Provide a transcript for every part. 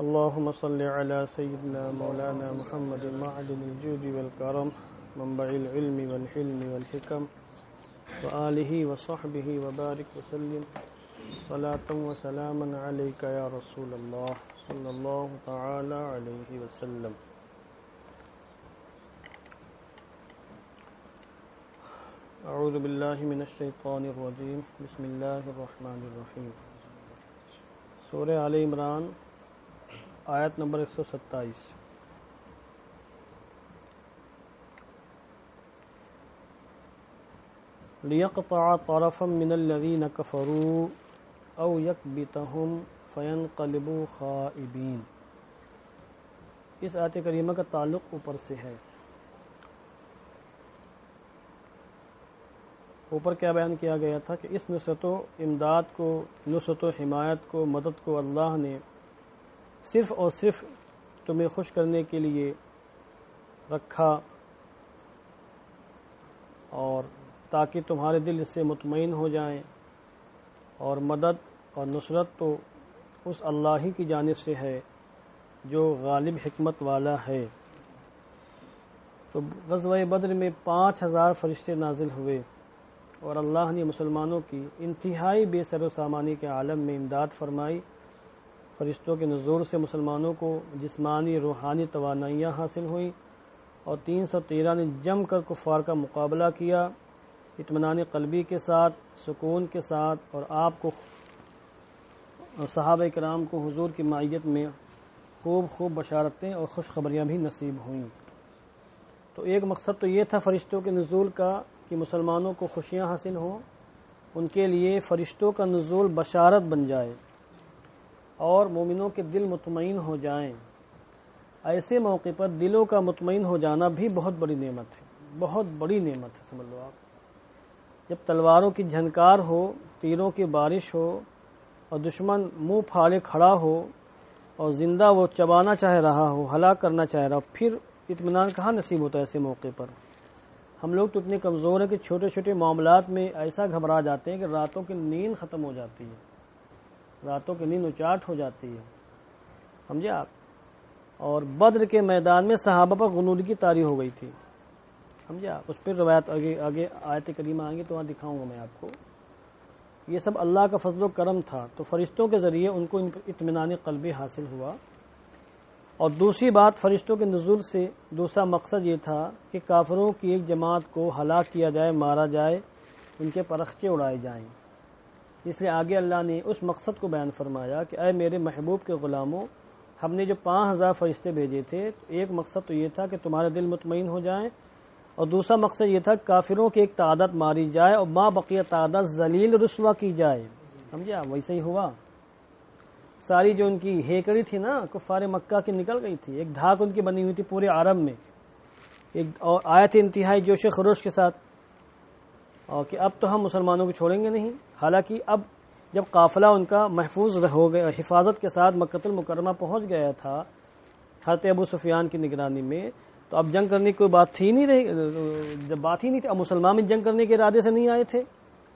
اللهم صل على سيدنا مولانا محمد معدن الجود والكرم منبع العلم والحلم والحكم وآله وصحبه وبارك وسلم صلاة وسلاما عليك يا رسول الله صلى الله تعالى عليه وسلم. اعوذ باللہ من الشیطان الرجیم بسم اللہ الرحمن الرحیم. سورہ آل عمران آیت نمبر 127. لِيَقْطَعَ طَرَفًا مِّنَ الَّذِينَ كَفَرُوا أَوْ يَكْبِتَهُمْ فَيَنْقَلِبُوا خَائِبِينَ. اس آیت کریمہ کا تعلق اوپر سے ہے. اوپر کیا بیان کیا گیا تھا کہ اس نصرت و امداد کو، نصرت و حمایت کو، مدد کو اللہ نے صرف اور صرف تمہیں خوش کرنے کے لیے رکھا، اور تاکہ تمہارے دل اس سے مطمئن ہو جائیں، اور مدد اور نصرت تو اس اللہ ہی کی جانب سے ہے جو غالب حکمت والا ہے. تو غزوہ بدر میں 5000 فرشتے نازل ہوئے، اور اللہ نے مسلمانوں کی انتہائی بے سر و سامانی کے عالم میں امداد فرمائی. فرشتوں کے نزول سے مسلمانوں کو جسمانی روحانی توانائیاں حاصل ہوئیں، اور 313 نے جم کر کفار کا مقابلہ کیا اطمینان قلبی کے ساتھ، سکون کے ساتھ، اور آپ کو صحابہ کرام کو حضور کی معیت میں خوب بشارتیں اور خوشخبریاں بھی نصیب ہوئیں. تو ایک مقصد تو یہ تھا فرشتوں کے نزول کا کہ مسلمانوں کو خوشیاں حاصل ہوں، ان کے لیے فرشتوں کا نزول بشارت بن جائے اور مومنوں کے دل مطمئن ہو جائیں. ایسے موقع پر دلوں کا مطمئن ہو جانا بھی بہت بڑی نعمت ہے، بہت بڑی نعمت ہے. سمجھ لو آپ، جب تلواروں کی جھنکار ہو، تیروں کی بارش ہو، اور دشمن منہ پھاڑے کھڑا ہو اور زندہ وہ چبانا چاہ رہا ہو، ہلاک کرنا چاہ رہا ہو، پھر اطمینان کہاں نصیب ہوتا ہے ایسے موقع پر. ہم لوگ تو اتنے کمزور ہیں کہ چھوٹے چھوٹے معاملات میں ایسا گھبرا جاتے ہیں کہ راتوں کی نیند ختم ہو جاتی ہے، راتوں کی نیند اچاٹ ہو جاتی ہے. سمجھے آپ؟ اور بدر کے میدان میں صحابہ پر غنودگی طاری ہو گئی تھی. سمجھے آپ؟ اس پہ روایت آگے آیت کریمہ آئیں گی تو وہاں دکھاؤں گا میں آپ کو. یہ سب اللہ کا فضل و کرم تھا. تو فرشتوں کے ذریعے ان کو اطمینان قلبی حاصل ہوا. اور دوسری بات، فرشتوں کے نزول سے دوسرا مقصد یہ تھا کہ کافروں کی ایک جماعت کو ہلاک کیا جائے، مارا جائے، ان کے پرخچے اڑائے جائیں. اس لیے آگے اللہ نے اس مقصد کو بیان فرمایا کہ اے میرے محبوب کے غلاموں، ہم نے جو 5000 فرشتے بھیجے تھے، ایک مقصد تو یہ تھا کہ تمہارے دل مطمئن ہو جائیں، اور دوسرا مقصد یہ تھا کہ کافروں کی ایک تعداد ماری جائے اور ما بقیہ تعداد ذلیل رسوا کی جائے. سمجھا؟ ویسے ہی ہوا. ساری جو ان کی ہیکڑی تھی نا کفار مکہ کی نکل گئی تھی. ایک دھاک ان کی بنی ہوئی تھی پورے عرب میں، اور آئے تھے انتہائی جوش خروش کے ساتھ، اور کہ اب تو ہم مسلمانوں کو چھوڑیں گے نہیں. حالانکہ اب جب قافلہ ان کا محفوظ ہو گیا، حفاظت کے ساتھ مکۃ المکرمہ پہنچ گیا تھا حضرت ابو سفیان کی نگرانی میں، تو اب جنگ کرنے کی کوئی بات تھی نہیں رہی، جب بات ہی نہیں تھی. اب مسلمان بھی جنگ کرنے کے ارادے سے نہیں آئے تھے،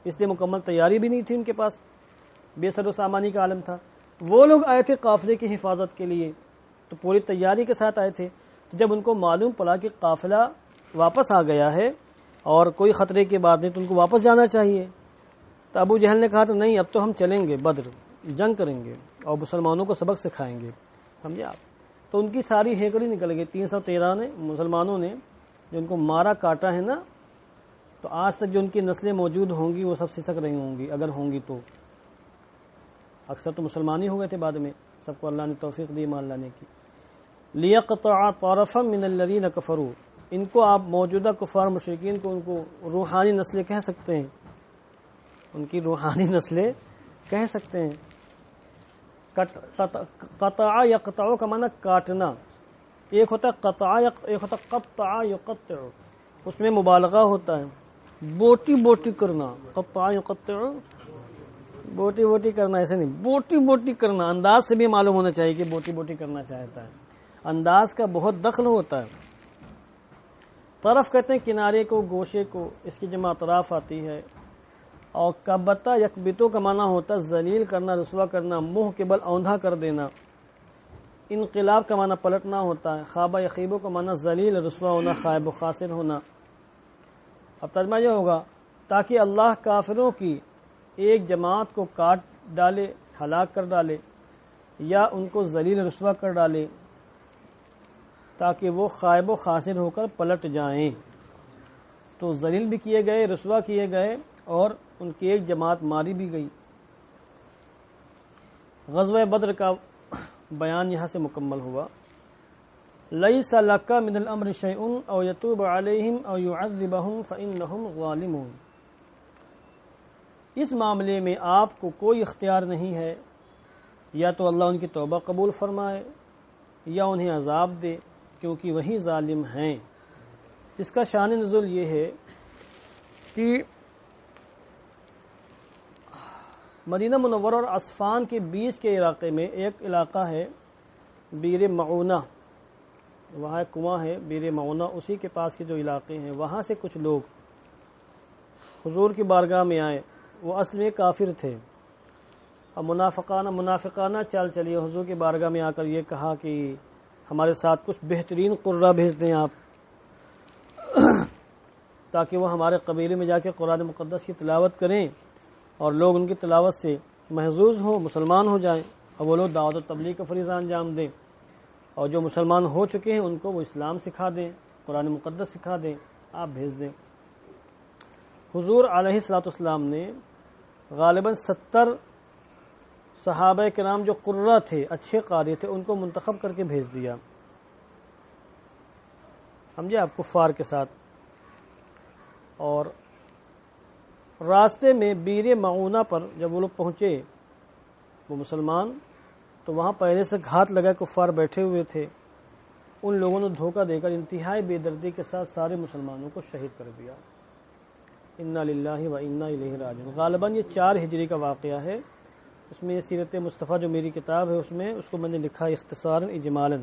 اس لیے مکمل تیاری بھی نہیں تھی ان کے پاس، بے سر و سامانی کا عالم تھا. وہ لوگ آئے تھے قافلے کی حفاظت کے لیے، تو پوری تیاری کے ساتھ آئے تھے. تو جب ان کو معلوم پڑا کہ قافلہ واپس آ گیا ہے اور کوئی خطرے کی بات نہیں، تو ان کو واپس جانا چاہیے. تو ابو جہل نے کہا تو نہیں، اب تو ہم چلیں گے، بدر جنگ کریں گے اور مسلمانوں کو سبق سکھائیں گے. سمجھے آپ؟ تو ان کی ساری ہیکڑی نکل گئی. 313 نے مسلمانوں نے جو ان کو مارا کاٹا ہے نا، تو آج تک جو ان کی نسلیں موجود ہوں گی وہ سب سسک رہی ہوں گی، اگر ہوں گی تو. اکثر تو مسلمان ہی ہو گئے تھے بعد میں، سب کو اللہ نے توفیق دی مان لانے کی. لِيَقْطَعَ طَرَفًا مِّنَ الَّذِينَ كَفَرُوا. ان کو آپ موجودہ کفار مشرکین کو ان کو روحانی نسلیں کہہ سکتے ہیں، ان کی روحانی نسلیں کہہ سکتے ہیں. قطع یقطع کا معنی کاٹنا. ایک ہوتا ہے قطع، ایک ہوتا ہے قطع یقطع، اس میں مبالغہ ہوتا ہے، بوٹی بوٹی کرنا. قطع یقطع، بوٹی بوٹی کرنا، ایسے نہیں، بوٹی بوٹی کرنا. انداز سے بھی معلوم ہونا چاہیے کہ بوٹی بوٹی کرنا چاہتا ہے. انداز کا بہت دخل ہوتا ہے. طرف کہتے ہیں کنارے کو، گوشے کو، اس کی جمع اطراف آتی ہے. اور کبتا یکبتوں کا معنی ہوتا ہے ذلیل کرنا، رسوا کرنا، منہ کے بل اوندھا کر دینا. انقلاب کا معنی پلٹنا ہوتا ہے، خابہ یخیبو کا معنی ذلیل رسوا ہونا، خائب و خاسر ہونا۔ اب ترجمہ یہ ہوگا تاکہ اللہ کافروں کی ایک جماعت کو کاٹ ڈالے، ہلاک کر ڈالے، یا ان کو ذلیل رسوا کر ڈالے تاکہ وہ خائب و خاسر ہو کر پلٹ جائیں۔ تو ذلیل بھی کیے گئے، رسوا کیے گئے، اور ان کی ایک جماعت ماری بھی گئی۔ غزوہ بدر کا بیان یہاں سے مکمل ہوا۔ لیس لک من الامر شیء او یتوب علیہم او یعذبہم فانہم ظالمون۔ اس معاملے میں آپ کو کوئی اختیار نہیں ہے، یا تو اللہ ان کی توبہ قبول فرمائے یا انہیں عذاب دے، کیونکہ وہی ظالم ہیں۔ اس کا شان نزول یہ ہے کہ مدینہ منورہ اور عصفان کے بیچ کے علاقے میں ایک علاقہ ہے بیر معونہ، وہاں ایک کنواں ہے بیر معونہ، اسی کے پاس کے جو علاقے ہیں وہاں سے کچھ لوگ حضور کی بارگاہ میں آئے۔ وہ اصل میں کافر تھے، اب منافقانہ چال چلیے حضور کی بارگاہ میں آ کر یہ کہا کہ ہمارے ساتھ کچھ بہترین قرہ بھیج دیں آپ، تاکہ وہ ہمارے قبیلے میں جا کے قرآن مقدس کی تلاوت کریں اور لوگ ان کی تلاوت سے محظوظ ہوں، مسلمان ہو جائیں، اور وہ لوگ دعوت و تبلیغ کا فریضہ انجام دیں، اور جو مسلمان ہو چکے ہیں ان کو وہ اسلام سکھا دیں، قرآن مقدس سکھا دیں، آپ بھیج دیں۔ حضور علیہ الصلوۃ والسلام نے غالباً 70 صحابہ کرام جو قرہ تھے، اچھے قاری تھے، ان کو منتخب کر کے بھیج دیا، سمجھے آپ، کفار کے ساتھ۔ اور راستے میں بیر معونہ پر جب وہ لوگ پہنچے، وہ مسلمان، تو وہاں پہلے سے گھات لگا کفار بیٹھے ہوئے تھے، ان لوگوں نے دھوکہ دے کر انتہائی بے دردی کے ساتھ سارے مسلمانوں کو شہید کر دیا۔ انا للہ و انا الیہ راجعون۔ غالباً یہ 4 ہجری کا واقعہ ہے، اس میں سیرت مصطفیٰ جو میری کتاب ہے اس کو میں نے لکھا اختصاراً اجمالاً،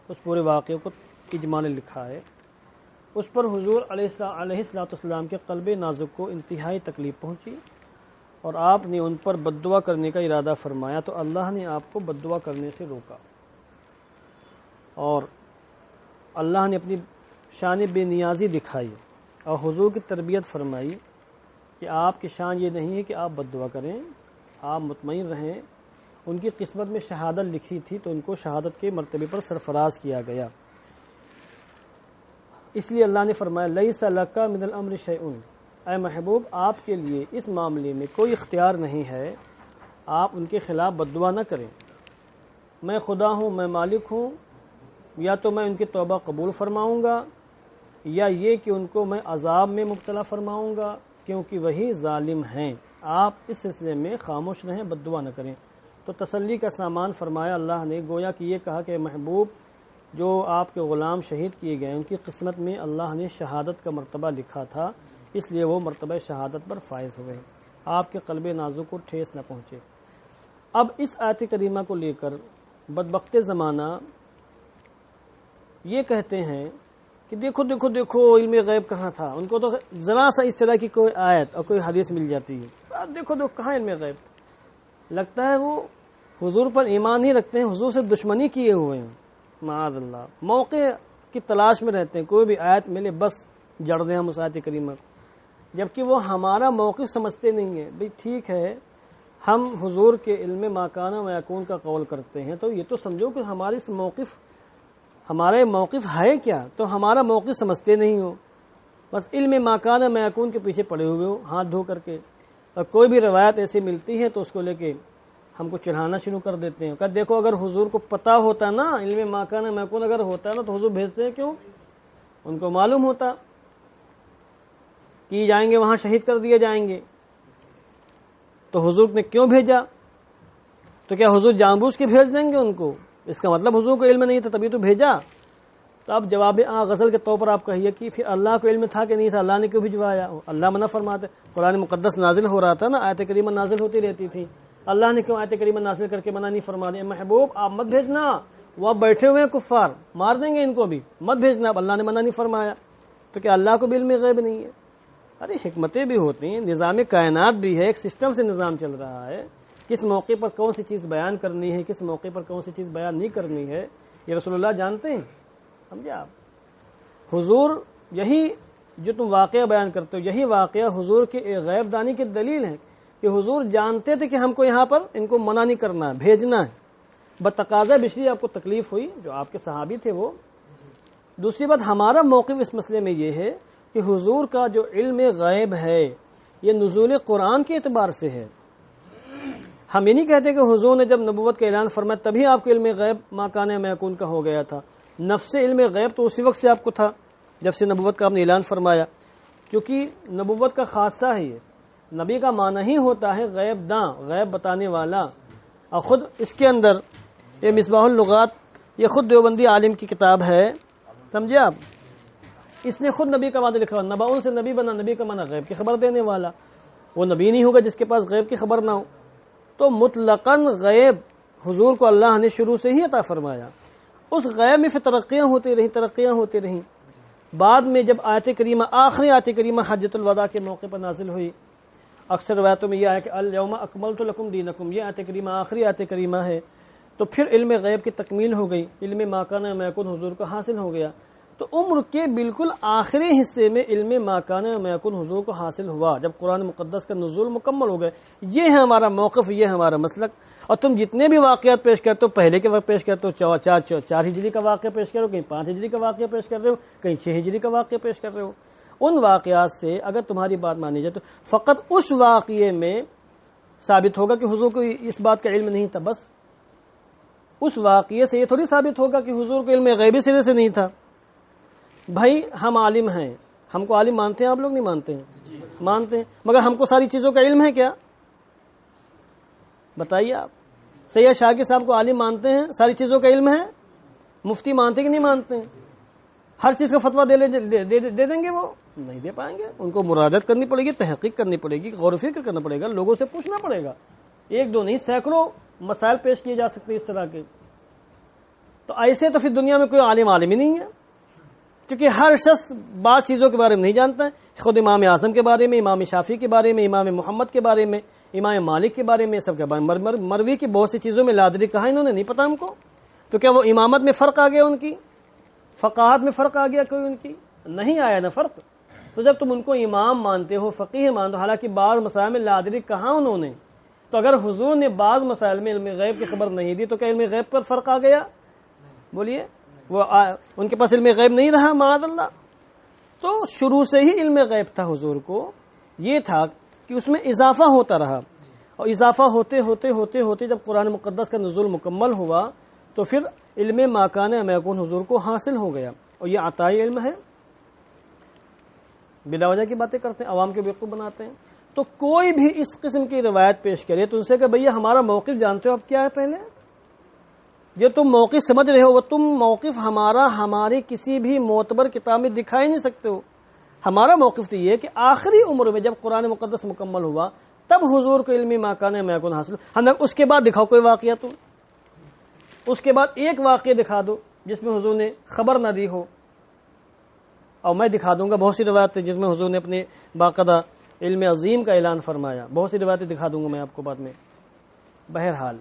اس پورے واقعے کو اجمالاً لکھا ہے۔ اس پر حضور علیہ الصلوۃ والسلام کے قلب نازک کو انتہائی تکلیف پہنچی، اور آپ نے ان پر بد دعا کرنے کا ارادہ فرمایا، تو اللہ نے آپ کو بد دعا کرنے سے روکا، اور اللہ نے اپنی شان بے نیازی دکھائی اور حضور کی تربیت فرمائی کہ آپ کی شان یہ نہیں ہے کہ آپ بد دعا کریں، آپ مطمئن رہیں۔ ان کی قسمت میں شہادت لکھی تھی تو ان کو شہادت کے مرتبے پر سرفراز کیا گیا، اس لیے اللہ نے فرمایا لیس لک من الامر شیء، اے محبوب آپ کے لیے اس معاملے میں کوئی اختیار نہیں ہے، آپ ان کے خلاف بد دعا نہ کریں۔ میں خدا ہوں، میں مالک ہوں، یا تو میں ان کی توبہ قبول فرماؤں گا، یا یہ کہ ان کو میں عذاب میں مبتلا فرماؤں گا، کیونکہ وہی ظالم ہیں۔ آپ اس سلسلے میں خاموش رہیں، بد دعا نہ کریں۔ تو تسلی کا سامان فرمایا اللہ نے، گویا کہ یہ کہا کہ محبوب جو آپ کے غلام شہید کیے گئے ان کی قسمت میں اللہ نے شہادت کا مرتبہ لکھا تھا، اس لیے وہ مرتبہ شہادت پر فائز ہوئے، آپ کے قلب نازک کو ٹھیس نہ پہنچے۔ اب اس آیت کریمہ کو لے کر بدبخت زمانہ یہ کہتے ہیں کہ دیکھو دیکھو دیکھو علم غیب کہاں تھا، ان کو تو ذرا سا اس طرح کی کوئی آیت اور کوئی حدیث مل جاتی ہے، دیکھو دیکھو کہاں علم غیب، لگتا ہے وہ حضور پر ایمان ہی رکھتے ہیں، حضور سے دشمنی کیے ہوئے ہیں، معاذ اللہ، موقع کی تلاش میں رہتے ہیں، کوئی بھی آیت ملے بس جڑ دیں ہم اس آیت کریمہ کو، جبکہ وہ ہمارا موقف سمجھتے نہیں ہیں۔ بھئی ٹھیک ہے، ہم حضور کے علم ما کان و یکون کا قول کرتے ہیں، تو یہ تو سمجھو کہ ہمارا موقف ہے کیا، تو ہمارا موقف سمجھتے نہیں ہو، بس علم ما کان و یکون کے پیچھے پڑے ہوئے ہو ہاتھ دھو کر کے، اور کوئی بھی روایت ایسی ملتی ہے تو اس کو لے کے ہم کو چڑھانا شروع کر دیتے ہیں کہ دیکھو اگر حضور کو پتا ہوتا نا، علم ما کان و یکون اگر ہوتا نا تو حضور بھیجتے ہیں کیوں، ان کو معلوم ہوتا کہ جائیں گے وہاں شہید کر دیے جائیں گے، تو حضور نے کیوں بھیجا؟ تو کیا حضور جان بوجھ کے بھیج دیں گے ان کو؟ اس کا مطلب حضور کو علم نہیں تھا تبھی تو بھیجا۔ تو اب جواب غزل کے طور پر آپ کہیے کہ پھر اللہ کو علم تھا کہ نہیں تھا، اللہ نے کیوں بھجوایا؟ اللہ منع فرماتے، قرآن مقدس نازل ہو رہا تھا نا، آیت کریمہ نازل ہوتی رہتی تھی، اللہ نے کیوں آیت کریمہ نازل کر کے منع نہیں فرما دیا؟ محبوب آپ مت بھیجنا، وہ بیٹھے ہوئے ہیں کفار، مار دیں گے ان کو بھی، مت بھیجنا، اب اللہ نے منع نہیں فرمایا، تو کیا اللہ کو بھی علم غیب نہیں ہے؟ ارے حکمتیں بھی ہوتی ہیں، نظام کائنات بھی ہے، ایک سسٹم سے نظام چل رہا ہے، کس موقع پر کون سی چیز بیان کرنی ہے، کس موقع پر کون سی چیز بیان نہیں کرنی ہے، یہ رسول اللہ جانتے ہیں. سمجھے آپ؟ حضور یہی جو تم واقعہ بیان کرتے ہو، یہی واقعہ حضور کے غیب دانی کی دلیل ہے کہ حضور جانتے تھے کہ ہم کو یہاں پر ان کو منع نہیں کرنا ہے، بھیجنا ہے. بتقاضا بشری آپ کو تکلیف ہوئی، جو آپ کے صحابی تھے وہ. دوسری بات، ہمارا موقف اس مسئلے میں یہ ہے کہ حضور کا جو علم غیب ہے یہ نزول قرآن کے اعتبار سے ہے. ہم یہ نہیں کہتے کہ حضور نے جب نبوت کا اعلان فرمایا تبھی آپ کے علم غیب ما کان ما یکون کا ہو گیا تھا. نفس علم غیب تو اسی وقت سے آپ کو تھا جب سے نبوت کا آپ نے اعلان فرمایا، کیونکہ نبوت کا خاصہ ہے یہ. نبی کا معنی ہی ہوتا ہے غیب داں، غیب بتانے والا. اور خود اس کے اندر یہ مصباح اللغات، یہ خود دیوبندی عالم کی کتاب ہے، سمجھے آپ. اس نے خود نبی کا وعدہ لکھا، نباؤن سے نبی بنا، نبی کا معنی غیب کی خبر دینے والا. وہ نبی نہیں ہوگا جس کے پاس غیب کی خبر نہ ہو. تو مطلقاً غیب حضور کو اللہ نے شروع سے ہی عطا فرمایا. اس غیب میں پھر ترقیاں ہوتی رہیں. بعد میں جب آیت کریمہ، آخری آیت کریمہ حجۃ الوداع کے موقع پر نازل ہوئی، اکثر روایتوں میں یہ آیا کہ الیوم اکملت لکم دینکم، یہ آیت کریمہ آخری آیت کریمہ ہے. تو پھر علم غیب کی تکمیل ہو گئی، علم ما کان ما یکون حضور کو حاصل ہو گیا. تو عمر کے بالکل آخری حصے میں علم ما کان ما یکون حضور کو حاصل ہوا جب قرآن مقدس کا نزول مکمل ہو گئے. یہ ہے ہمارا موقف، یہ ہے ہمارا مسلک. اور تم جتنے بھی واقعات پیش کرتے ہو، پہلے کے وقت پیش کرتے ہو، 4 ہجری کا واقعہ پیش کر رہے ہو، کہیں 5 ہجری کا واقعہ پیش کر رہے ہو، کہیں 6 ہجری کا واقعہ پیش کر رہے ہو. ان واقعات سے اگر تمہاری بات مانی جائے تو فقط اس واقعے میں ثابت ہوگا کہ حضور کو اس بات کا علم نہیں تھا. بس اس واقعے سے یہ تھوڑی ثابت ہوگا کہ حضور کو علم غیبی سرے سے نہیں تھا. بھائی ہم عالم ہیں، ہم کو عالم مانتے ہیں، آپ لوگ نہیں مانتے ہیں؟ مانتے ہیں، مگر ہم کو ساری چیزوں کا علم ہے کیا؟ بتائیے آپ. سید شاگی صاحب کو عالم مانتے ہیں، ساری چیزوں کا علم ہے؟ مفتی مانتے کہ نہیں مانتے ہیں؟ ہر چیز کا فتویٰ دے دیں گے؟ وہ نہیں دے پائیں گے. ان کو مرادت کرنی پڑے گی، تحقیق کرنی پڑے گی، غور و فکر کرنا پڑے گا، لوگوں سے پوچھنا پڑے گا. 1 2 نہیں، سینکڑوں مسائل پیش کیے جا سکتے اس طرح کے. تو ایسے تو پھر دنیا میں کوئی عالم ہی نہیں ہے، کیونکہ ہر شخص بعض چیزوں کے بارے میں نہیں جانتا ہے. خود امام اعظم کے بارے میں، امام شافعی کے بارے میں، امام محمد کے بارے میں، امام مالک کے بارے میں، سب کے بارے میں، مروی کی بہت سی چیزوں میں لادری کہا انہوں نے، نہیں پتا ہم کو. تو کیا وہ امامت میں فرق آ گیا ان کی؟ فقاہت میں فرق آ گیا کوئی ان کی؟ نہیں آیا نا فرق. تو جب تم ان کو امام مانتے ہو، فقیہ مانتے ہو، حالانکہ بعض مسائل میں لادری کہا انہوں نے، تو اگر حضور نے بعض مسائل میں علم غیب کی خبر نہیں دی تو کیا علم غیب پر فرق آ گیا؟ بولیے. وہ ان کے پاس علم غیب نہیں رہا معاذ اللہ. تو شروع سے ہی علم غیب تھا حضور کو. یہ تھا کہ اس میں اضافہ ہوتا رہا، اور اضافہ ہوتے ہوتے ہوتے ہوتے جب قرآن مقدس کا نزول مکمل ہوا تو پھر علم ما کان ما یکون حضور کو حاصل ہو گیا. اور یہ عطائی علم ہے. بلا وجہ کی باتیں کرتے ہیں، عوام کے بیوقوف بناتے ہیں. تو کوئی بھی اس قسم کی روایت پیش کرے تو ان سے کہ بھیا ہمارا موقف جانتے ہو اب کیا ہے؟ پہلے جو تم موقف سمجھ رہے ہو وہ تم موقف ہماری کسی بھی معتبر کتاب میں دکھا ہی نہیں سکتے ہو. ہمارا موقف تو یہ ہے کہ آخری عمر میں جب قرآن مقدس مکمل ہوا تب حضور کو علم ما کان ما یکون حاصل. ہم اس کے بعد دکھاؤ کوئی واقعہ، تم اس کے بعد ایک واقعہ دکھا دو جس میں حضور نے خبر نہ دی ہو، اور میں دکھا دوں گا بہت سی روایتیں جس میں حضور نے اپنے باقاعدہ علم عظیم کا اعلان فرمایا. بہت سی روایتیں دکھا دوں گا میں آپ کو بعد میں. بہرحال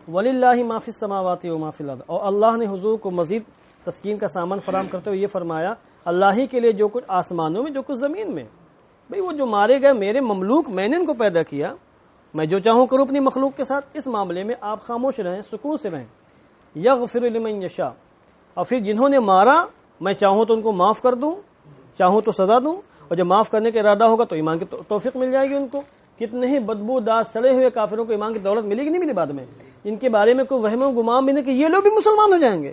وَلِلَّهِ مَا فِي السَّمَاوَاتِ وَمَا فِي الْأَرْضِ، اور اللہ نے حضور کو مزید تسکین کا سامان فراہم کرتے ہوئے یہ فرمایا اللہ ہی کے لیے جو کچھ آسمانوں میں جو کچھ زمین میں. بھئی وہ جو مارے گئے میرے مملوک، میں نے ان کو پیدا کیا، میں جو چاہوں کروں اپنی مخلوق کے ساتھ. اس معاملے میں آپ خاموش رہیں، سکون سے رہیں. یغفر لمن یشاء، اور پھر جنہوں نے مارا میں چاہوں تو ان کو معاف کر دوں، چاہوں تو سزا دوں، اور جب معاف کرنے کا ارادہ ہوگا تو ایمان کی توفیق مل جائے گی ان کو. کتنے ہی بدبو دار سڑے ہوئے کافروں کو ایمان کی دولت ملے گی نہیں ملی بعد میں. ان کے بارے میں کوئی وہم و گمان بھی نہیں کہ یہ لوگ بھی مسلمان ہو جائیں گے.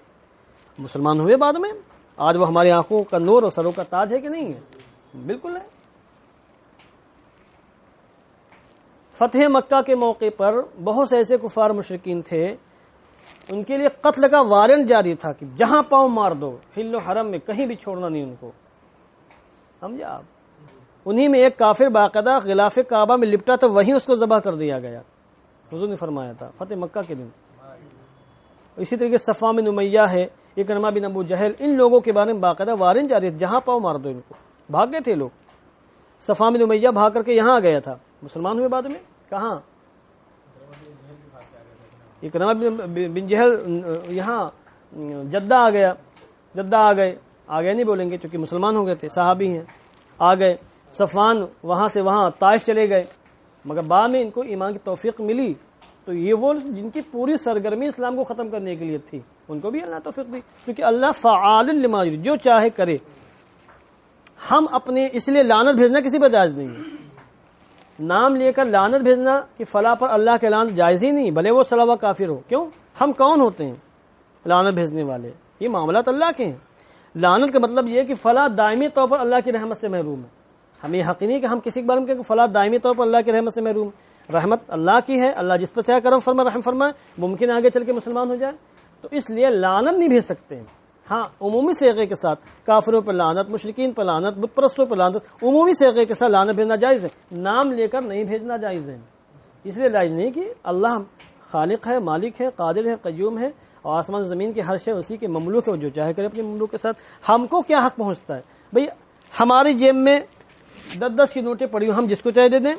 مسلمان ہوئے بعد میں. آج وہ ہماری آنکھوں کا نور اور سروں کا تاج ہے کہ نہیں ہے؟ بالکل ہے. فتح مکہ کے موقع پر بہت سے ایسے کفار مشرکین تھے، ان کے لیے قتل کا وارنٹ جاری تھا کہ جہاں پاؤں مار دو، حل و حرم میں کہیں بھی چھوڑنا نہیں ان کو. سمجھا آپ؟ انہی میں ایک کافر باقاعدہ غلاف کعبہ میں لپٹا تھا، وہیں اس کو ذبح کر دیا گیا. حضور نے فرمایا تھا فتح مکہ کے دن. اسی طریقے صفوان بن امیہ ہے، اکرمہ بن ابو جہل، ان لوگوں کے بارے میں باقاعدہ وارنٹ جاری تھا جہاں پاؤں مار دو ان کو. بھاگ گئے تھے لوگ. صفوان بن امیہ بھاگ کر کے یہاں آ گیا تھا، مسلمان ہوئے بعد میں. کہاں؟ اکرمہ بن جہل یہاں جدہ آ گیا، جدہ آ گئے نہیں بولیں گے چونکہ مسلمان ہو گئے تھے، صحابی ہیں، آ گئے۔ صفوان وہاں سے وہاں طائف چلے گئے، مگر بعد میں ان کو ایمان کی توفیق ملی، تو یہ وہ جن کی پوری سرگرمی اسلام کو ختم کرنے کے لیے تھی، ان کو بھی اللہ توفیق دی، کیونکہ اللہ فعال لما یرید، جو چاہے کرے۔ ہم اپنے اس لیے لعنت بھیجنا کسی پر جائز نہیں ہے، نام لے کر لعنت بھیجنا کہ فلاں پر اللہ کے لعنت جائز ہی نہیں، بھلے وہ صلوہ کافر ہو۔ کیوں؟ ہم کون ہوتے ہیں لعنت بھیجنے والے؟ یہ معاملات اللہ کے ہیں۔ لعنت کا مطلب یہ ہے کہ فلاں دائمی طور پر اللہ کی رحمت سے محروم ہے۔ ہمیں حق نہیں کہ ہم کسی کے بارے میں کہیں کہ فلاں دائمی طور پر اللہ کی رحمت سے محروم ہے۔ رحمت اللہ کی ہے، اللہ جس پر چاہے کرم فرمائے، رحم فرمائے، ممکن آگے چل کے مسلمان ہو جائے، تو اس لیے لعنت نہیں بھیج سکتے ہیں۔ ہاں عمومی صیغے کے ساتھ کافروں پر لعنت، مشرکین پر لعنت، بت پرستوں پر لعنت، عمومی صیغے کے ساتھ لعنت بھیجنا جائز ہے، نام لے کر نہیں بھیجنا جائز ہے۔ اس لیے جائز نہیں کہ اللہ خالق ہے، مالک ہے، قادر ہے، قیوم ہے، اور آسمان زمین کی ہر شے اسی کے مملوک ہے، وہ جو چاہے کرے اپنے مملوک کے ساتھ۔ ہم کو کیا حق پہنچتا ہے بھئی؟ ہماری جیب میں 10 کی نوٹیں پڑی ہو، ہم جس کو چاہے دے دیں۔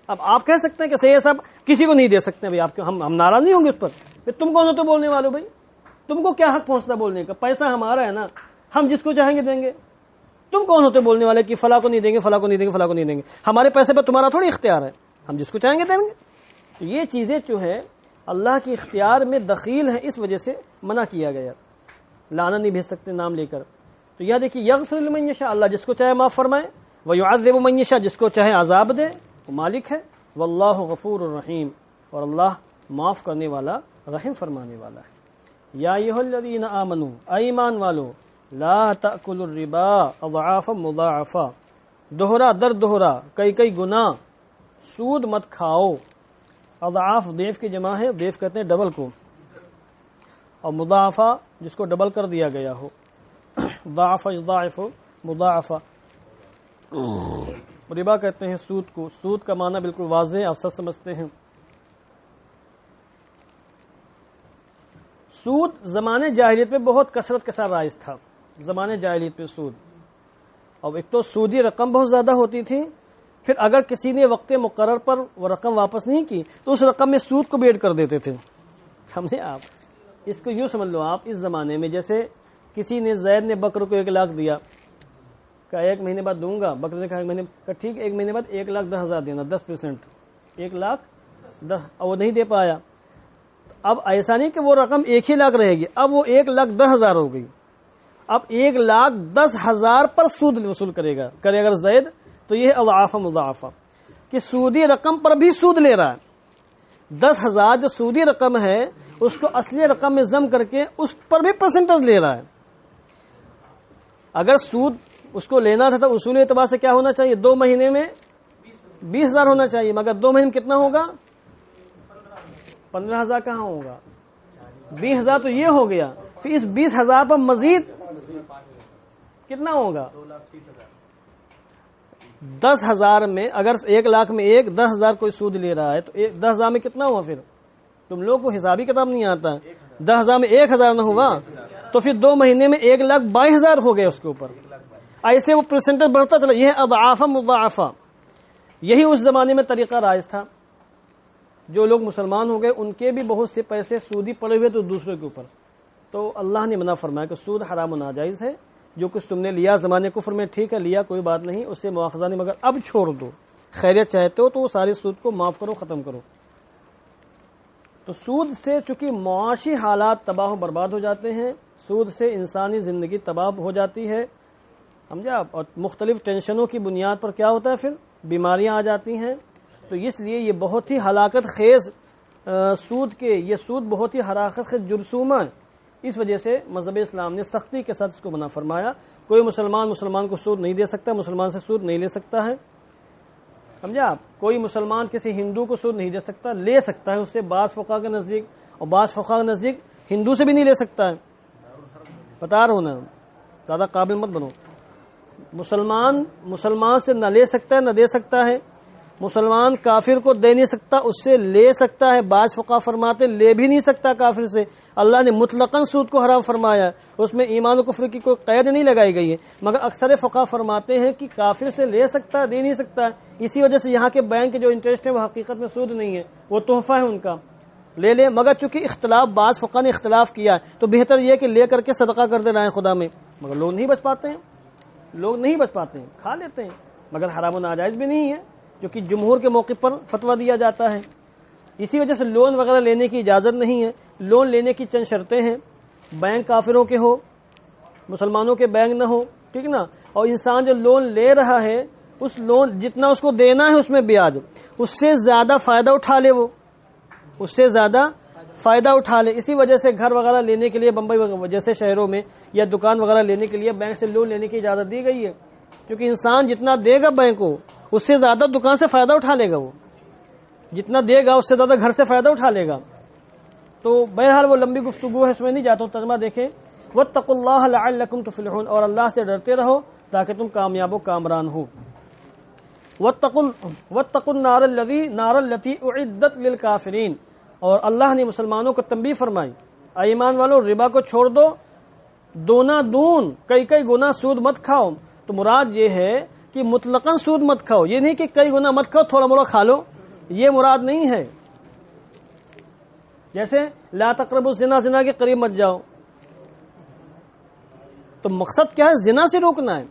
اب آپ کہہ سکتے ہیں کہ صحیح صاحب کسی کو نہیں دے سکتے بھائی، آپ ہم ناراض نہیں ہوں گے اس پر، تم کون ہو تو بولنے والو بھائی؟ تم کو کیا حق پہنچتا بولنے کا؟ پیسہ ہمارا ہے نا، ہم جس کو چاہیں گے دیں گے۔ تم کون ہوتے بولنے والے کہ فلاں کو نہیں دیں گے، فلاں کو نہیں دیں گے، فلاں کو نہیں دیں گے؟ ہمارے پیسے پر تمہارا تھوڑی اختیار ہے، ہم جس کو چاہیں گے دیں گے۔ تو یہ چیزیں جو ہے اللہ کے اختیار میں دخیل ہیں، اس وجہ سے منع کیا گیا، لعنت نہیں بھیج سکتے نام لے کر۔ تو یہ دیکھیے یغفر لمن یشاء، اللہ جس کو چاہے معاف فرمائے، ویعذب من یشاء، جس کو چاہے عذاب دے، وہ مالک ہے، واللہ غفور الرحیم، اور اللہ معاف کرنے والا، رحم فرمانے والا ہے۔ یا ایھا الذین آمنوا، اے ایمان والو، لا تأکلوا الربا اضعافا مضاعفا، دوہرا در دوہرا، کئی گنا سود مت کھاؤ۔ اضعاف ضعف کی جمع ہے، ضعف کہتے ہیں ڈبل کو، اور مضاعفہ جس کو ڈبل کر دیا گیا ہو، ضعف یضاعف مضاعفہ۔ ربا کہتے ہیں سود کو، سود کا معنی بالکل واضح ہے، آپ سب سمجھتے ہیں۔ سود زمانے جاہلیت میں بہت کثرت کے ساتھ رائج تھا، زمانے جاہلیت میں سود، اور ایک تو سودی رقم بہت زیادہ ہوتی تھی، پھر اگر کسی نے وقت مقرر پر وہ رقم واپس نہیں کی تو اس رقم میں سود کو بھی ایڈ کر دیتے تھے۔ سمجھے آپ؟ اس کو یوں سمجھ لو آپ، اس زمانے میں جیسے کسی نے زید نے بکر کو 1 لاکھ دیا، کہا 1 مہینے بعد دوں گا، بکر نے کہا 1 مہینے، کہا ٹھیک 1 مہینے بعد 1,10,000 دینا، 10%، 1,10,000، اور وہ نہیں دے پایا۔ اب ایسا نہیں کہ وہ رقم 1 ہی لاکھ رہے گی، اب وہ 1,10,000 ہو گئی، اب 1,10,000 پر سود وصول کرے گا اگر زید، تو یہ اضعاف مضاعفہ کہ سودی رقم پر بھی سود لے رہا ہے۔ 10,000 جو سودی رقم ہے اس کو اصلی رقم میں ضم کر کے اس پر بھی پرسنٹیج لے رہا ہے۔ اگر سود اس کو لینا تھا تو اصولی اعتبار سے کیا ہونا چاہیے؟ 2 مہینے میں 20,000 ہونا چاہیے، مگر 2 مہینے میں کتنا ہوگا؟ 15,000 کہاں ہوگا؟ 20,000 تو یہ ہو گیا، پھر اس 20,000 پر مزید کتنا ہوگا؟ 10,000 میں، اگر 1 لاکھ میں 10,000 کوئی سود لے رہا ہے تو 10,000 میں کتنا ہوا؟ پھر تم لوگ کو حسابی کتاب نہیں آتا، 10,000 میں 1,000 نہ ہوا تو پھر 2 مہینے میں 1,22,000 ہو گئے اس کے اوپر، ایسے وہ پرسنٹیج بڑھتا چلا۔ یہ اضعاف مضاعفہ، یہی اس زمانے میں طریقہ رائج تھا۔ جو لوگ مسلمان ہو گئے ان کے بھی بہت سے پیسے سودی پڑے ہوئے تو دوسروں کے اوپر، تو اللہ نے منع فرمایا کہ سود حرام و ناجائز ہے، جو کچھ تم نے لیا زمانے کفر میں ٹھیک ہے، لیا کوئی بات نہیں، اس سے مواخذہ نہیں، مگر اب چھوڑ دو، خیریت چاہتے ہو تو وہ سارے سود کو معاف کرو، ختم کرو۔ تو سود سے چونکہ معاشی حالات تباہ و برباد ہو جاتے ہیں، سود سے انسانی زندگی تباہ ہو جاتی ہے، سمجھا آپ، اور مختلف ٹینشنوں کی بنیاد پر کیا ہوتا ہے؟ پھر بیماریاں آ جاتی ہیں۔ تو اس لیے یہ بہت ہی ہلاکت خیز یہ سود بہت ہی ہلاکت خیز جرثومہ ہے، اس وجہ سے مذہب اسلام نے سختی کے ساتھ اس کو منع فرمایا۔ کوئی مسلمان کو سود نہیں دے سکتا، مسلمان سے سود نہیں لے سکتا ہے، سمجھا آپ؟ کوئی مسلمان کسی ہندو کو سود نہیں دے سکتا، لے سکتا ہے اس سے، بعض فقہاء کے نزدیک، اور بعض فقہاء کے نزدیک ہندو سے بھی نہیں لے سکتا ہے۔ بتا رہا ہوں نا، زیادہ قابل مت بنو۔ مسلمان سے نہ لے سکتا ہے نہ دے سکتا ہے، مسلمان کافر کو دے نہیں سکتا، اس سے لے سکتا ہے، بعض فقہاء فرماتے لے بھی نہیں سکتا کافر سے۔ اللہ نے مطلقاً سود کو حرام فرمایا، اس میں ایمان و کفر کی کوئی قید نہیں لگائی گئی ہے، مگر اکثر فقہاء فرماتے ہیں کہ کافر سے لے سکتا ہے، دے نہیں سکتا ہے۔ اسی وجہ سے یہاں کے بینک کے جو انٹرسٹ ہے وہ حقیقت میں سود نہیں ہے، وہ تحفہ ہے ان کا، لے لیں، مگر چونکہ اختلاف بعض فقہ نے اختلاف کیا ہے تو بہتر یہ کہ لے کر کے صدقہ کر دینا ہے خدا میں، مگر لوگ نہیں بچ پاتے ہیں، لوگ نہیں بچ پاتے ہیں، کھا لیتے ہیں، مگر حرام و ناجائز بھی نہیں ہے جو کہ جمہور کے موقع پر فتویٰ دیا جاتا ہے۔ اسی وجہ سے لون وغیرہ لینے کی اجازت نہیں ہے۔ لون لینے کی چند شرطیں ہیں، بینک کافروں کے ہو، مسلمانوں کے بینک نہ ہو، ٹھیک نا، اور انسان جو لون لے رہا ہے اس لون جتنا اس کو دینا ہے اس میں بیاج، اس سے زیادہ فائدہ اٹھا لے، وہ اس سے زیادہ فائدہ اٹھا لے۔ اسی وجہ سے گھر وغیرہ لینے کے لیے بمبئی جیسے شہروں میں یا دکان وغیرہ لینے کے لیے بینک سے لون لینے کی اجازت دی گئی ہے، کیونکہ انسان جتنا دے گا بینک کو اس سے زیادہ دکان سے فائدہ اٹھا لے گا، وہ جتنا دے گا اس سے زیادہ گھر سے فائدہ اٹھا لے گا۔ تو بہرحال وہ لمبی گفتگو ہے، اس میں نہیں جاتا ہوں، ترجمہ دیکھیں، واتقوا اللہ لعلکم تفلحون، اور اللہ سے ڈرتے رہو تاکہ تم کامیاب و کامران ہو۔ واتقوا النار التي اعدت للکافرین، اور اللہ نے مسلمانوں کو تنبیہ فرمائی، اے ایمان والو ربا کو چھوڑ دو، دونا دون کئی کئی گنا سود مت کھاؤ۔ تو مراد یہ ہے کہ مطلقاً سود مت کھاؤ، یہ نہیں کہ کئی گنا مت کھاؤ تھوڑا موڑا کھا لو، یہ مراد نہیں ہے۔ جیسے لا تقربوا الزنا، زنا کے قریب مت جاؤ، تو مقصد کیا ہے؟ زنا سے روکنا ہے،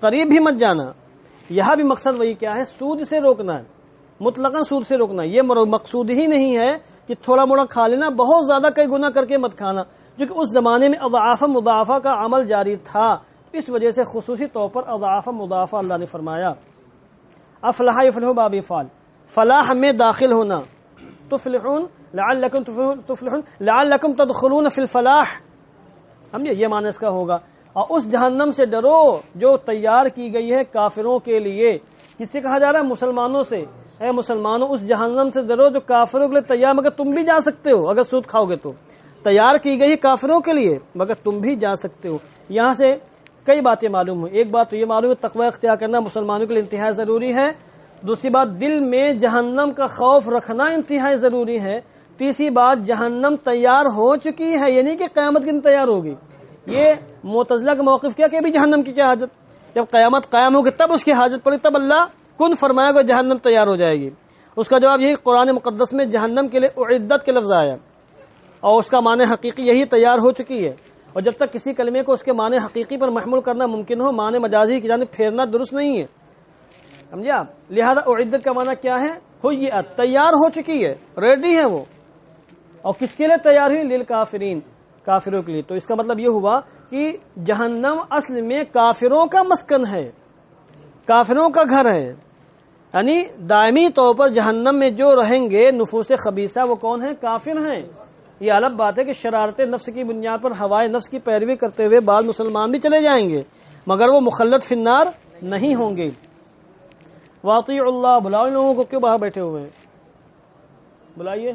قریب بھی مت جانا۔ یہاں بھی مقصد وہی کیا ہے؟ سود سے روکنا ہے، مطلقاً سود سے روکنا ہے۔ یہ مقصود ہی نہیں ہے کہ تھوڑا موڑا کھا لینا، بہت زیادہ کئی گنا کر کے مت کھانا، جو کہ اس زمانے میں اضعاف مضاعفہ کا عمل جاری تھا، اس وجہ سے خصوصی طور پر اضعاف مضاعفہ اللہ نے فرمایا۔ افلح یفلح باب فال، فلاح میں داخل ہونا، تفلحون تفلحون لعلکم تدخلون فی الفلاح، سمجھے، یہ معنی اس کا ہوگا۔ اور اس جہنم سے ڈرو جو تیار کی گئی ہے کافروں کے لیے۔ کس سے کہا جا رہا ہے؟ مسلمانوں سے۔ اے مسلمانوں اس جہنم سے ڈرو جو کافروں کے لیے تیار، مگر تم بھی جا سکتے ہو اگر سود کھاؤ گے تو، تیار کی گئی کافروں کے لیے مگر تم بھی جا سکتے ہو۔ یہاں سے کئی باتیں معلوم ہوئی۔ ایک بات تو یہ معلوم ہے تقوی اختیار کرنا مسلمانوں کے لیے انتہائی ضروری ہے۔ دوسری بات دل میں جہنم کا خوف رکھنا انتہائی ضروری ہے۔ تیسری بات جہنم تیار ہو چکی ہے، یہ نہیں کہ قیامت کے دن تیار ہوگی۔ یہ معتزلہ کا موقف کیا کہ ابھی جہنم کی کیا حاجت، جب قیامت قائم ہوگی تب اس کی حاجت پڑی، تب اللہ کن فرمائے گا جہنم تیار ہو جائے گی۔ اس کا جواب یہی قرآن مقدس میں جہنم کے لیے اعدت کے لفظ آیا، اور اس کا معنی حقیقی یہی تیار ہو چکی ہے۔ اور جب تک کسی کلمے کو اس کے معنی حقیقی پر محمول کرنا ممکن ہو، معنی مجازی کی جانب پھیرنا درست نہیں ہے، سمجھے آپ؟ لہذا اعدت کا معنی کیا ہے؟ ہوئیت، تیار ہو چکی ہے، ریڈی ہے وہ۔ اور کس کے لیے تیار ہوئی؟ للکافرین، کافروں کے لیے۔ تو اس کا مطلب یہ ہوا کہ جہنم اصل میں کافروں کا مسکن ہے، کافروں کا گھر ہے، یعنی دائمی طور پر جہنم میں جو رہیں گے نفوس خبیثہ وہ کون ہیں؟ کافر ہیں۔ یہ الگ بات ہے کہ شرارت نفس کی بنیاد پر ہوائے نفس کی پیروی کرتے ہوئے بعض مسلمان بھی چلے جائیں گے، مگر وہ مخلد فی النار نہیں ہوں گے۔ واطیعوا اللہ، بلاؤ ان لوگوں کو، کیوں باہر بیٹھے ہوئے ہیں؟ بلائیے۔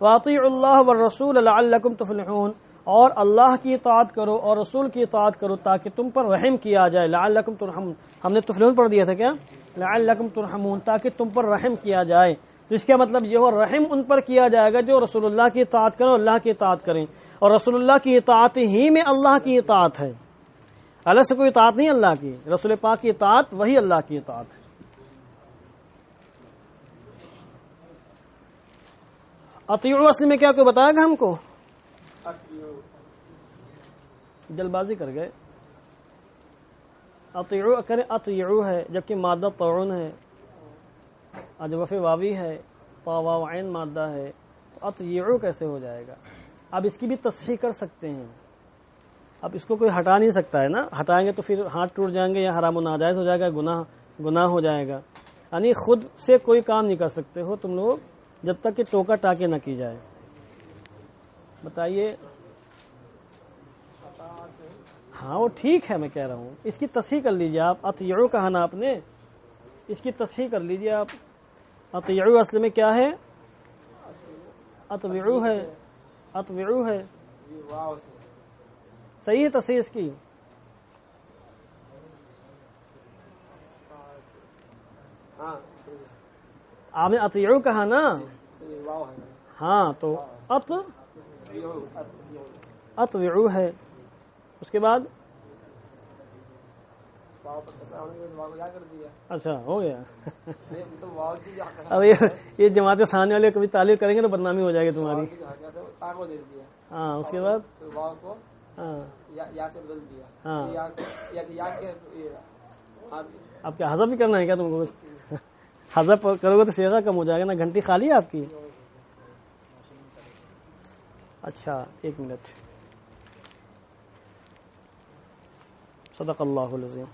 واطیعوا اللہ والرسول لعلکم تفلحون، اور اللہ کی اطاعت کرو اور رسول کی اطاعت کرو تاکہ تم پر رحم کیا جائے۔ لعلکم ترحمون، ہم نے تفلحون پڑھ دیا تھا کیا؟ لعلکم ترحمون، تاکہ تم پر رحم کیا جائے۔ تو اس کا مطلب یہ ہو رحم ان پر کیا جائے گا جو رسول اللہ کی اطاعت کریں اور اللہ کی اطاعت کریں، اور رسول اللہ کی اطاعت ہی میں اللہ کی اطاعت ہے، اللہ سے کوئی اطاعت نہیں اللہ کی، رسول پاک کی اطاعت وہی اللہ کی اطاعت ہے۔ اطیعوا اصل میں کیا کوئی بتائے گا ہم کو؟ جلد بازی کر گئے۔ اطیعوا کرے اطیعوا ہے، جبکہ مادہ طاعون ہے، اجوف واوی ہے، طا واو عین مادہ ہے، تو اطیعوا کیسے ہو جائے گا؟ اب اس کی بھی تصحیح کر سکتے ہیں، اب اس کو کوئی ہٹا نہیں سکتا ہے نا، ہٹائیں گے تو پھر ہاتھ ٹوٹ جائیں گے یا حرام و ناجائز ہو جائے گا، گناہ ہو جائے گا، یعنی خود سے کوئی کام نہیں کر سکتے ہو تم لوگ جب تک کہ ٹوکا ٹاکے نہ کی جائے۔ بتائیے۔ ہاں وہ ٹھیک ہے، میں کہہ رہا ہوں اس کی تصحیح کر لیجئے آپ، اطیعوا کہا نا آپ نے، اس کی تصحیح کر لیجئے آپ۔ اطیعوا اصل میں کیا ہے؟ اطیعوا ہے، اطیعوا ہے، صحیح ہے تصحیح اس کی۔ آپ نے اطیعوا کہا نا، ہاں تو اطیعوا ہے، اس کے بعد اچھا ہو گیا. اب یہ جماعت کے سامنے والے کبھی تعلیم کریں گے تو بدنامی ہو جائے گی تمہاری. ہاں اس کے بعد ہاں آپ کیا حذف بھی کرنا ہے کیا تم کو؟ حذف کرو گے تو صیغہ کم ہو جائے گا نا. گھنٹی خالی ہے آپ کی؟ اچھا ایک منٹ. صدق اللہ العظیم.